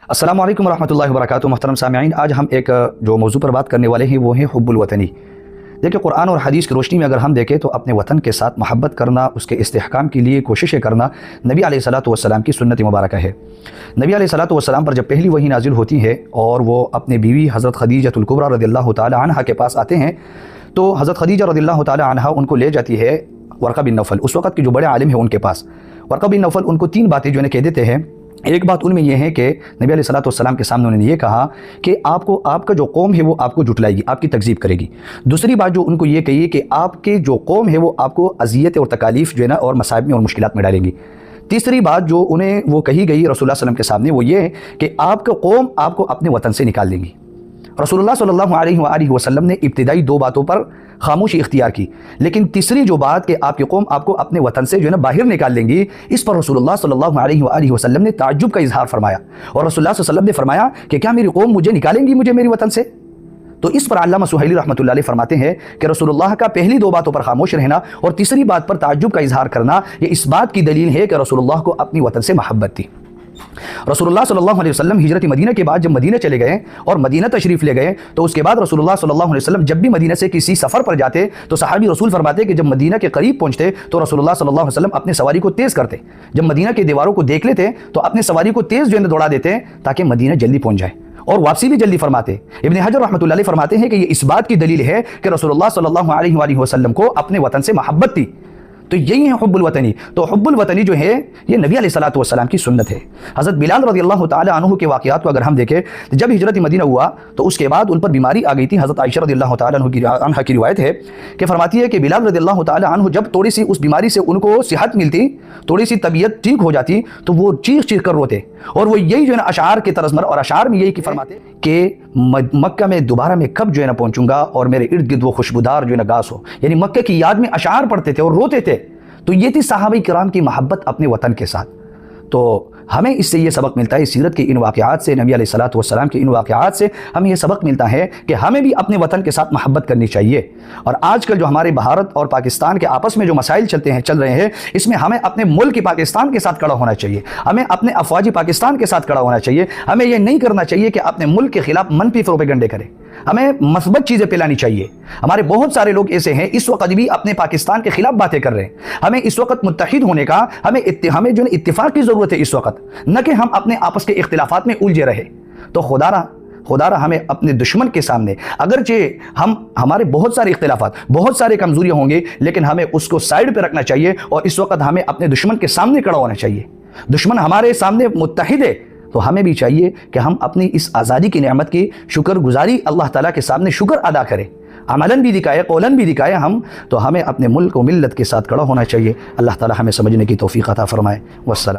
अस्सलामु अलैकुम वरहमतुल्लाहि वबरकातुहू। मुहतरम सामिईन, आज हम एक जो मौजू पर बात करने वाले हैं वो है हुब्बुल वतनी। देखिए, कुरान और हदीस की रोशनी में अगर हम देखें तो अपने वतन के साथ मोहब्बत करना, उसके इस्तेहकाम के लिए कोशिशें करना नबी अलैहिस्सलातु वस्सलाम की सुन्नत मुबारक है। नबी अलैहिस्सलातु वस्सलाम पर जब पहली वही नाजिल होती है और वो अपने बीवी हज़रत खदीजतुल कुबरा रज़ियल्लाहु ताला अन्हा के पास आते हैं, तो हज़रत खदीजा रज़ियल्लाहु ताला अन्हा उनको ले जाती है वर्क़ा बिन नौफल, उस वक़्त के जो बड़े आलिम हैं उनके पास। वर्क़ा बिन नौफल उनको 3 बातें जो है कह देते हैं। एक बात उनमें यह है कि नबी अलैहिस्सलातु वस्सलाम के सामने उन्होंने ये कहा कि आपका जो कौम है वो आपको जुटलाएगी, आपकी तकज़ीब करेगी। दूसरी बात जो उनको ये कही कि आपके जो कौम है वो आपको अज़ियत और तकालीफ जो है ना और मसाइब में और मुश्किलात में डालेंगी। तीसरी बात जो उन्हें वो कही गई रसूलुल्लाह सल्लल्लाहु अलैहि वसल्लम के सामने वो ये कि आपका कौम आपको अपने वतन से निकाल देंगी। रसूलुल्लाह सल्लल्लाहु अलैहि वसल्लम ने इब्तिदाई 2 बातों पर खामोशी इख्तियार की, लेकिन तीसरी जो बात कि आपकी कौम आपको अपने वतन से जो है ना बाहर निकाल लेंगी, इस पर रसूलुल्लाह सल्लल्लाहु अलैहि वसल्लम ने ताज्जुब का इजहार फरमाया। और रसूलुल्लाह सल्लल्लाहु अलैहि वसल्लम ने फरमाया कि क्या मेरी कौम मुझे निकालेंगी मेरी वतन से? तो इस पर अल्लामा सुहैली रहमतुल्लाह अलैह फरमाते हैं कि रसूलुल्लाह का पहली 2 बातों पर खामोश रहना और तीसरी बात पर ताज्जुब का इजहार करना, ये इस बात की दलील है कि रसूलुल्लाह को अपनी वतन से मोहब्बत थी। रसूलुल्लाह सल्लल्लाहु अलैहि वसल्लम हिजरत मदीना के बाद जब मदीना चले गए और मदीना तशरीफ़ ले गए, तो उसके बाद रसूलुल्लाह सल्लल्लाहु अलैहि वसल्लम जब भी मदीना से किसी सफ़र पर जाते तो सहाबी रसूल फरमाते कि जब मदीना के करीब पहुंचते तो रसूलुल्लाह सल्लल्लाहु अलैहि वसल्लम अपने सवारी को तेज़ करते। जब मदीना की दीवारों को देख लेते तो अपने सवारी को तेज़ जो है दौड़ा देते ताकि मदीना जल्दी पहुंच जाए, और वापसी भी जल्दी फरमाते। इब्न हजर रहमतुल्लाह अलैह फरमाते हैं कि ये इस बात की दलील है कि रसूलुल्लाह सल्लल्लाहु अलैहि वसल्लम को अपने वतन से मोहब्बत थी। तो यही है हुब्बुल वतनी। तो हुब्बुल वतनी जो है ये नबी अलैहिस्सलातु वस्सलाम की सुन्नत है। हज़रत बिलाल रज़ियल्लाहु ताला अन्हु के वाक़यात को अगर हम देखें तो जब हिजरत मदीना हुआ तो उसके बाद उन पर बीमारी आ गई थी। हज़रत आयशा रज़ियल्लाहु ताला अन्हा की रिवायत है कि फरमाती है कि बिलाल रज़ियल्लाहु ताला अन्हु जब थोड़ी सी उस बीमारी से उनको सेहत मिलती, थोड़ी सी तबीयत ठीक हो जाती, तो वो चीख चीख कर रोते और वो यही जो है ना अशार के तरज़ और अशार में यही कि फरमाते कि मक्का में दोबारा मैं कब जो है ना पहुँचूँगा और मेरे इर्द गिर्द वो खुशबूदार जो है ना घास हो, यानी मक्के की याद में अशार पढ़ते थे और रोते थे। तो ये थी सहाबा किराम की मोहब्बत अपने वतन के साथ। तो हमें इससे ये सबक मिलता है, सीरत के इन वाक़यात से, नबी अलैहिस्सलातु वस्सलाम के इन वाक़यात से हमें ये सबक मिलता है कि हमें भी अपने वतन के साथ मोहब्बत करनी चाहिए। और आजकल जो हमारे भारत और पाकिस्तान के आपस में जो मसाइल चल रहे हैं, इसमें हमें अपने मुल्क पाकिस्तान के साथ खड़ा होना चाहिए, हमें अपने अफवाजी पाकिस्तान के साथ खड़ा होना चाहिए। हमें ये नहीं करना चाहिए कि अपने मुल्क के खिलाफ मनफी प्रोपेगंडे करें, हमें मस्बत चीज़ें फैलानी चाहिए। हमारे बहुत सारे लोग ऐसे हैं इस वक्त भी अपने पाकिस्तान के खिलाफ बातें कर रहे हैं। हमें इस वक्त मुत्तहिद होने का, हमें जो इत्तिफाक की ज़रूरत है इस वक्त, न कि हम अपने आपस के इख्तिलाफात में उलझे रहे। तो खुदारा हमें अपने दुश्मन के सामने, अगरचे हमारे बहुत सारे इख्तिलाफात, बहुत सारे कमज़ोरियाँ होंगे, लेकिन हमें उसको साइड पर रखना चाहिए और इस वक्त हमें अपने दुश्मन के सामने खड़ा होना चाहिए। दुश्मन हमारे सामने मुत्तहिद है, तो हमें भी चाहिए कि हम अपनी इस आज़ादी की नेमत की शुक्रगुजारी अल्लाह ताला के सामने शुक्र अदा करें, अमलन भी दिखाए, कौलन भी दिखाए हम। तो हमें अपने मुल्क और मिल्लत के साथ खड़ा होना चाहिए। अल्लाह ताला हमें समझने की तौफीक अता फरमाए। वस्सलाम।